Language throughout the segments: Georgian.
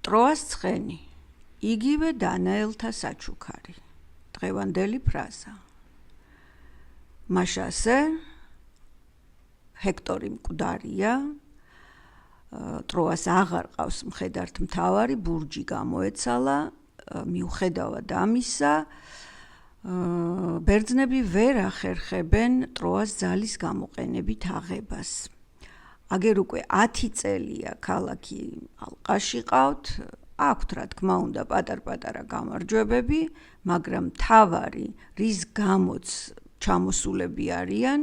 ტროას ცხენი, იგივე დანაელთა საჩუქარი. დღევანდელი ფრაზა. მაშასე ჰექტორი მკვდარია, ტროას აღარ ყავს მხედართ მთავარი, ბურჯი გამოეცალა, მიუხედავად ამისა, ბერძნები ვერ ახერხებენ ტროას ძალის გამოყენებით აღებას. აგერ უკვე 10 წელია ქალაქი ალყაში ყავთ, აქვთ რა თქმა უნდა პატარ-პატარა გამარჯვებები, მაგრამ მთავარი, რის გამოც ჩამოსულები არიან,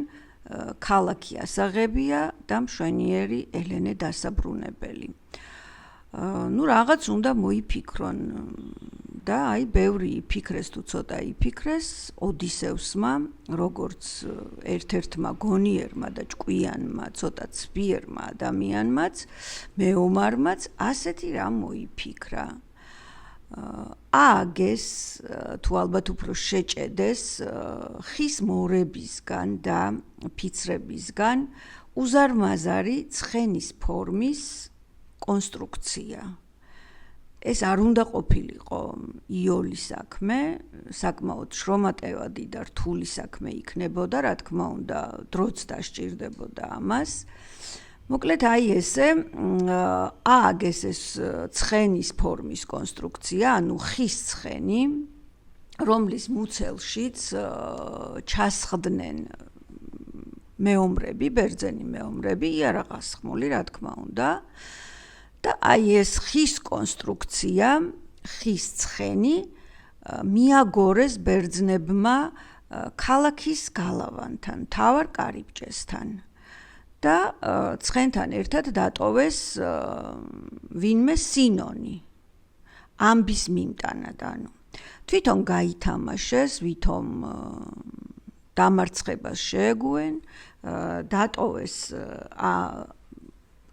ქალაქი ასაღებია და მშვენიერი ელენე დასაბრუნებელი. Რაღაც უნდა მოიფიქრონ და ბევრი იფიქრეს თუ ცოტა იფიქრეს ოდისევსმა, როგორც ერთ-ერთმა გონიერმა და ჭკვიანმა, ცოტა ცბიერმა ადამიანმაც, მეომარმაც ასეთი რამ მოიფიქრა. ააგეს თუ ალბათ უფრო შეჭედეს ხის მორებისგან და ფიცრებისგან უზარმაზარი ცხენის ფორმის კონსტრუქცია. ეს არ უნდა ყოფილიყო იოლი საქმე, საკმაოდ შრომატევადი და რთული საქმე იქნებოდა, რა თქმა უნდა, დროც დასჭირდებოდა ამას. მოკლედ ესე ააგეს ეს ცხენის ფორმის კონსტრუქცია, ანუ ხის ცხენი, რომლის მუცელშიც ჩასხდნენ მეომრები, ბერძენი მეომრები, იარაღასხმული, რა თქმა უნდა. და ეს ხის კონსტრუქცია, ხის ცხენი მიაგორეს ბერძნებმა ქალაქის გალავანთან, მთავარ კარიბჭესთან და ცხენთან ერთად დატოვეს ვინმე სინონი, ამბის მიმტანად, ანუ თვითონ გაითამაშეს, ვითომ დამარცხებას შეეგუენ, დატოვეს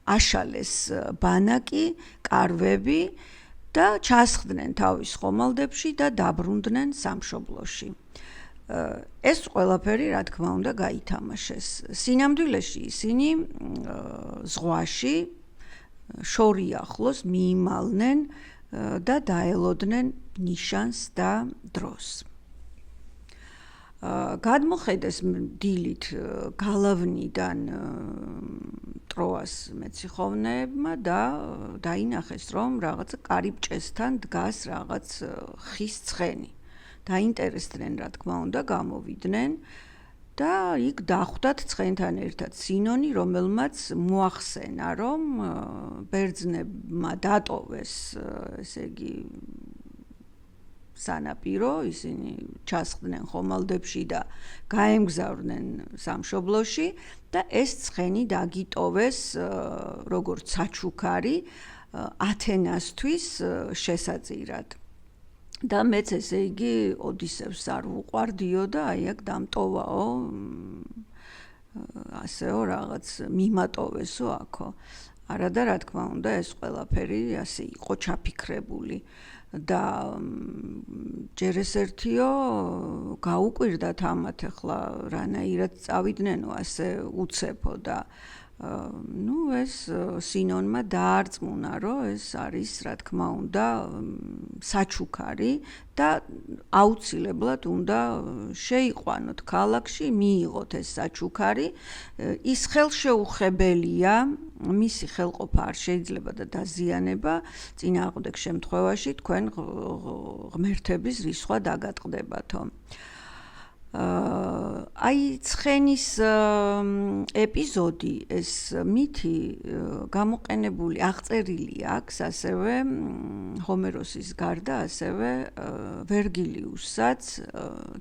აშალეს ბანაკი, კარვები და ჩასხდნენ თავის ხომალდებში და დაბრუნდნენ სამშობლოში. ეს ყველაფერი, რა თქმა უნდა, გაითამაშეს. სინამდვილეში ისინი ზღვაში შორი ახლოს მიიმალნენ და დაელოდნენ ნიშანს და დროს. გადმოხედეს დილით გალავნიდან ტროას მეციხოვნეებმა და დაინახეს, რომ რაღაც კარიბჭესთან დგას რაღაც ხის ცხენი. დაინტერესდნენ, რა თქმა უნდა, გამოვიდნენ და იქ დახვდათ ცხენთან ერთად სინონი, რომელმაც მოახსენა, რომ ბერძნებმა დატოვეს, ესე იგი, სანაპირო, ისინი ჩასხდნენ ხომალდებში და გაემგზავრნენ სამშობლოში და ეს ცხენი დაგიტოვეს როგორც საჩუქარი ათენასთვის შესაძირად. და მეც ესე იგი ოდისევს არ ვუყვარდიო და აქ დამტოვაო, ასეო რაღაც მიმატოვესო აქო. არადა რა თქმა უნდა ეს ყველაფერი ასე იყო ჩაფიქრებული. და ჯერ ეს ერთიო გაუკვირდათ ამათ ახლა რანაირად წავიდნენ ასე უცეფო და ეს სინონმა დაარწმუნა, რომ ეს არის რა თქმა უნდა საჩუქარი და აუცილებლად უნდა შეიყვანოთ ქალაქში, მიიღოთ ეს საჩუქარი. ის ხელშეუხებელია, მისი ხელყოფა არ შეიძლება და დაზიანება, წინააღმდეგ შემთხვევაში თქვენ ღმერთების რისხვა დაგატყდებათო. ცხენის ეპიზოდი, ეს მითი გამოყენებული, აღწერილი აქვს ასევე ჰომეროსის გარდა, ასევე ვერგილიუსაც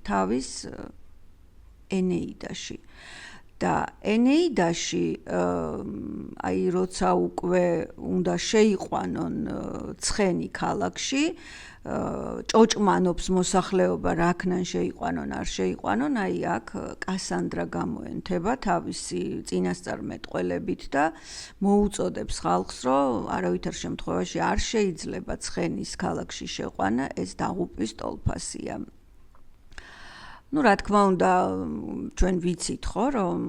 თავის ენეიდაში. და ენეიდაში, როცა უკვე უნდა შეიყვანონ ცხენი ქალაქში, ჭოჭმანობს მოსახლეობა, რაქნან შეიყვანონ, არ შეიყვანონ, აქ კასანდრა გამოენთება თავისი წინასწარმეტყველებით და მოუწოდებს ხალხს, რომ არავითარ შემთხვევაში არ შეიძლება ცხენის ქალაქში შეყვანა, ეს დაღუპვის ტოლფასია. ну, რა თქმა უნდა, ჩვენ ვიცით ხო, რომ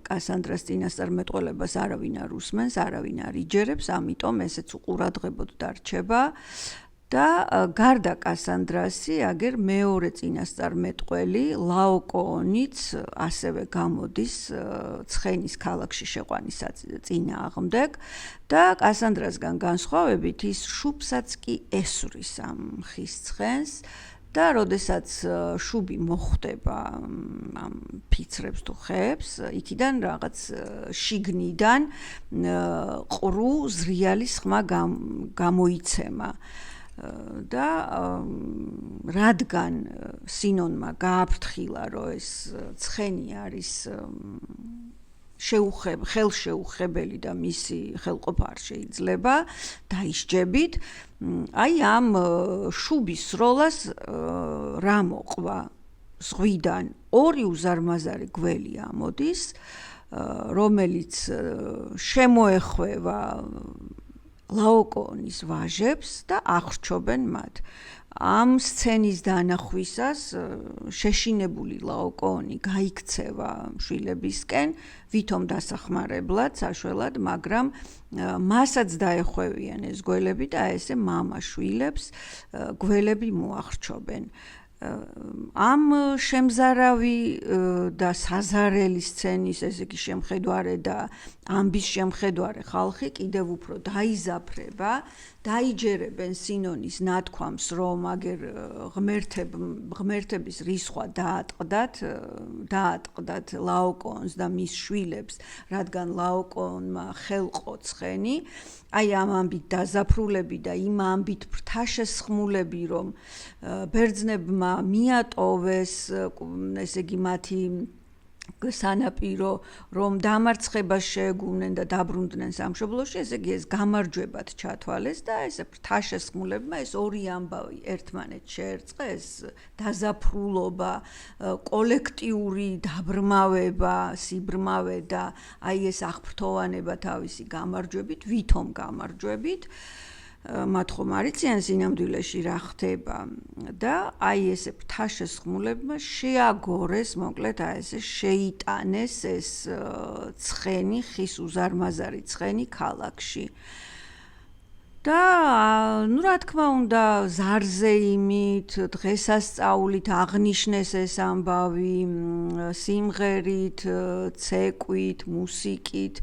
კასანდრას წინასწარმეტყველებას არავინ არ უსმენს, არავინ არ იჯერებს, ამიტომ ესეც უყურადღებოდ დარჩება. და გარდა კასანდრასი, აგერ მეორე წინასწარმეტყველი ლაოკოონიც ასევე გამოდის ცხენის ქალაქში შეყვანის წინააღმდეგ და კასანდრასგან განსხვავებით ის შუბსაც კი ესვრის ამ ხის ცხენს და როდესაც შუბი მოხვდება ამ ფიცრებს თუ ხეებს, იქიდან რაღაც შიგნიდან ყრუ ზრიალის ხმა გამოიცემა. და რადგან სინონმა გააფრთხილა, რომ ეს ცხენი არის ხელშეუხებელი და მისი ხელყოფა არ შეიძლება დაისჯებით, აი ამ შუბის სროლას რა მოყვა ზღვიდან ორი უზარმაზარი გველი ამოდის, რომელიც შემოეხვევა ლაოკოონის ვაჟებს და ახრჩობენ მათ. ამ სცენის დანახვისას შეშინებული ლაოკოონი გაიქცევა შვილებისკენ, ვითომ დასახმარებლად, საშველად, მაგრამ მასაც დაეხვევიან ეს გველები და ესე მამა შვილებს გველები მოახრჩობენ. ამ შემზარავი და საზარელი სცენის, ესე იგი შემხედვარე და ამბის შემხედვარე ხალხი კიდევ უფრო დაიზაფრება, დაიჯერებენ სინონის ნათქვამს, რომ აგერ ღმერთების რისხვა დაატყდათ ლაოკოონს და მის შვილებს, რადგან ლაოკოონმა ხელყო ცხენი, აი ამ ამბით დაზაფრულები და იმ ამბით ფრთაშესხმულები, რომ ბერძნებმა მიატოვეს, ესე იგი მათი სანაპირო, რომ დამარცხებას შეეგუნენ და დაბრუნდნენ სამშობლოში, ესე იგი ეს გამარჯვებად ჩათვალეს და ეს ფრთაშესხმულებმა ეს ორი ამბავი ერთმანეთს შეერწყეს, დაზაფრულობა, კოლექტიური დაბრმავება, სიბრმავე და აი ეს აღფრთოვანება თავისი გამარჯვებით, ვითომ გამარჯვებით, მათ ხომ არ იციან სინამდვილეში რა ხდება და აი ესე ფრთაშესხმულებმა შეაგორეს, მოკლედ აი ესე შეიტანეს ეს ცხენი, ხის უზარმაზარი ცხენი ქალაქში. და ну რა თქმა უნდა ზარზე იმით, დღესასწაულით აღნიშნეს ეს ამბავი, სიმღერით, ცეკვით, მუსიკით,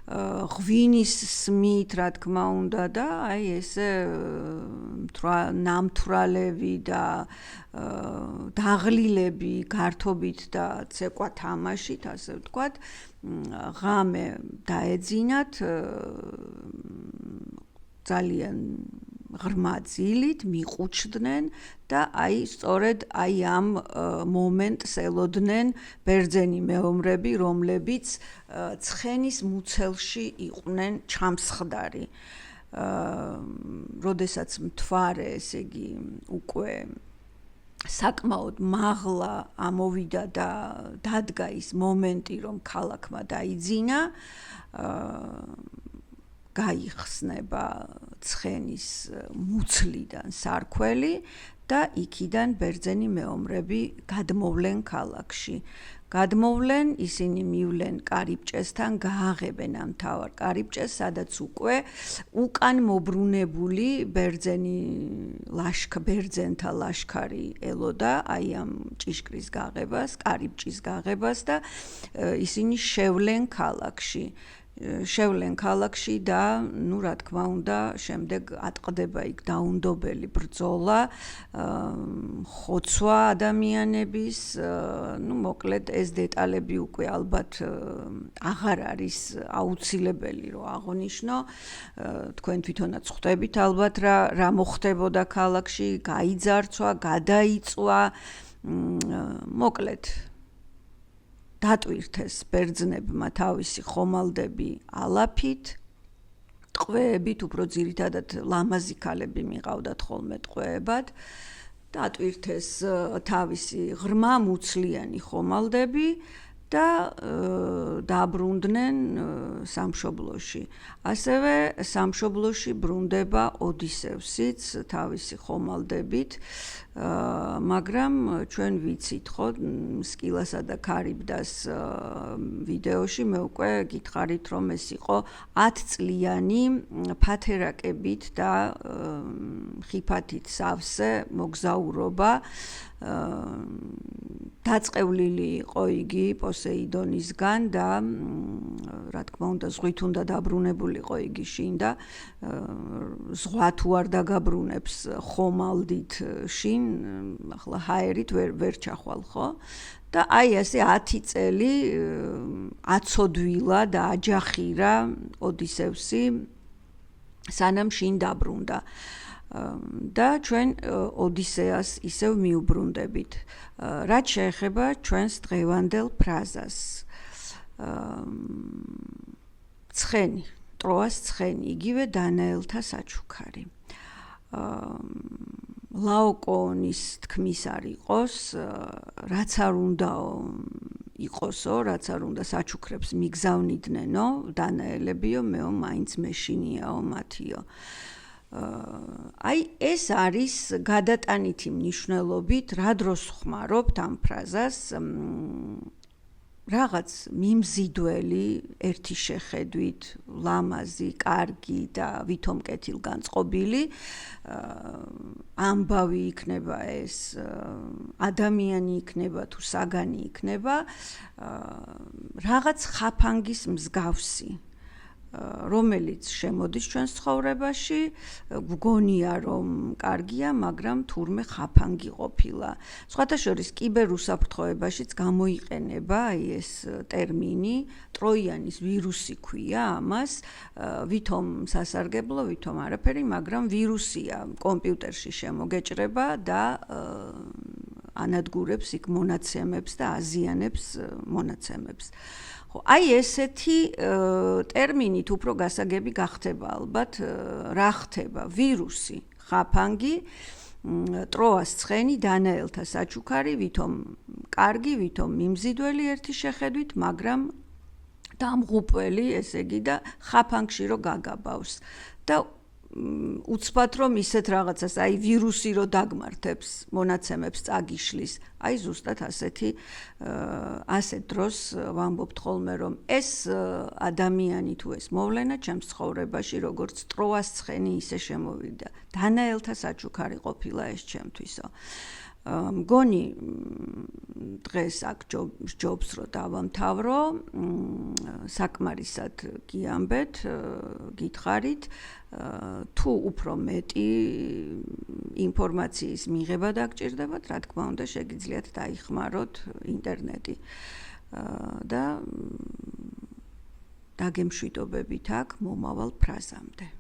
ღვინის სმით, რა თქმა უნდა და აი ესე ნამთვრალები და დაღლილები გართობით და ცეკვა თამაშით, ასე ვთქვათ, ღამე დაეძინათ ძალიან ღრმა ძილით მიყუჩდნენ და აი სწორედ აი ამ მომენტს ელოდნენ ბერძენი მეომრები, რომლებიც ცხენის მუცელში იყვნენ ჩამსხდარი. როდესაც მთვარე, ესე იგი, უკვე საკმაოდ მაღლა ამოვიდა და დადგა ის მომენტი, რომ ქალაქმა დაიძინა, გაიხსნება ცხენის მუცლიდან სარქველი და იქიდან ბერძენი მეომრები გადმოვლენ ქალაქში. გადმოვლენ, ისინი მივლენ კარიბჭესთან, გააღებენ ამ მთავარ კარიბჭეს, სადაც უკვე უკან მობრუნებული ბერძენთა ლაშქარი ელოდა აი ამ ჭიშკრის გაღებას, კარიბჭის გაღებას და ისინი შევლენ ქალაქში. და ну რა თქმა უნდა შემდეგ ატყდება იქ დაუნდობელი ბრძოლა, ხოცვა ადამიანების, ну მოკლედ ეს დეტალები უკვე ალბათ აღარ არის აუცილებელი რომ აღნიშნო, თქვენ თვითონაც ხვდებით ალბათ რა მოხდებოდა ქალაქში, გაიძარცვა, გადაიწვა, მოკლედ დატვირთეს ბერძნებმა თავისი ხომალდები ალაფით, ტყვეებით, უფრო ძირითადად ლამაზი ქალები მიყავდათ ხოლმე ტყვეებად, დატვირთეს თავისი ღრმა მუცლიანი ხომალდები და დაბრუნდნენ სამშობლოში. ასევე სამშობლოში ბრუნდება ოდისევსიც თავისი ხომალდებით, მაგრამ ჩვენ ვიცით ხო სკილასა და ქარიბდას ვიდეოში მე უკვე გითხარით რომ ეს იყო 10 წლიანი ფათერაკებით და ხიფათით სავსე მოგზაურობა დაწყევლილი იყო იგი პოსეიდონისგან და რა თქმა უნდა ზღვით უნდა დაბრუნებულიყო იგი შინ და ზღვა თუ არ დაგაბრუნებს ხომალდით შინ ახლა ჰაერით ვერ ჩახვალ ხო და აი ასე 10 წელი აცოდვილა და აჯახირა ოდისევსი სანამ შინ დაბრუნდა და ჩვენ ოდისეას ისევ მიუბრუნდებით. რაც შეეხება ჩვენს დღევანდელ ფრაზას. ცხენი, ტროას ცხენი, იგივე დანაელთა საჩუქარი. ლაოკოონის თქმის არ იყოს, რაც არ უნდაო იყოსო, რაც არ უნდა საჩუქრებს მიგზავნიდნენ,ო დანაელებიო, მეო მაინც მეშინიაო მათიო. აი ეს არის გადატანითი მნიშვნელობით, რა დროს ხმარობთ ამ ფრაზას რაღაც მიმზიდველი ერთი შეხედვით, ლამაზი, კარგი და ვითომ კეთილგანწყობილი ამბავი იქნება ეს, ადამიანი იქნება თუ საგანი იქნება, რაღაც ხაფანგის მსგავსი. რომელიც შემოდის ჩვენს ცხოვრებაში, გვგონია რომ კარგია, მაგრამ თურმე ხაფანგი ყოფილა. სხვათა შორის კიბერუსაფრთხოებაშიც გამოიყენება აი ეს ტერმინი, ტროიანის ვირუსი ქვია ამას, ვითომ სასარგებლო, ვითომ არაფერი, მაგრამ ვირუსია კომპიუტერში შემოგეჭრება და ანადგურებს იქ მონაცემებს და აზიანებს მონაცემებს. აი ესეთი ტერმინით უფრო გასაგები გახდება ალბათ რა ხდება ვირუსი, ხაფანგი, ტროას ცხენი, დანაელთა საჩუქარი, ვითომ კარგი, ვითომ მიმზიდველი ერთი შეხედვით, მაგრამ დამღუპველი, ესე იგი და ხაფანგში რო გაგაბავს და უცბად რომ ისეთ რაღაცას, აი ვირუსი რო დაგმართებს, მონაცემებს წაგიშლის, აი ზუსტად ასეთ დროს ვამბობთ ხოლმე რომ ეს ადამიანი თუ ეს მოვლენა ჩემს ცხოვრებაში როგორც ტროას ცხენი ისე შემოვიდა. დანაელთა საჩუქარი ყოფილა ეს ჩემთვისო. მგონი დღეს აქ ჯობს რომ დავამთავრო, საკმარისად გიამბეთ, გითხარით, თუ უფრო მეტი ინფორმაციის მიღება დაგჭირდებათ, რა თქმა უნდა, შეგიძლიათ დაიხმაროთ ინტერნეტი და დაგემშვიდობებით აქ მომავალ ფრაზამდე.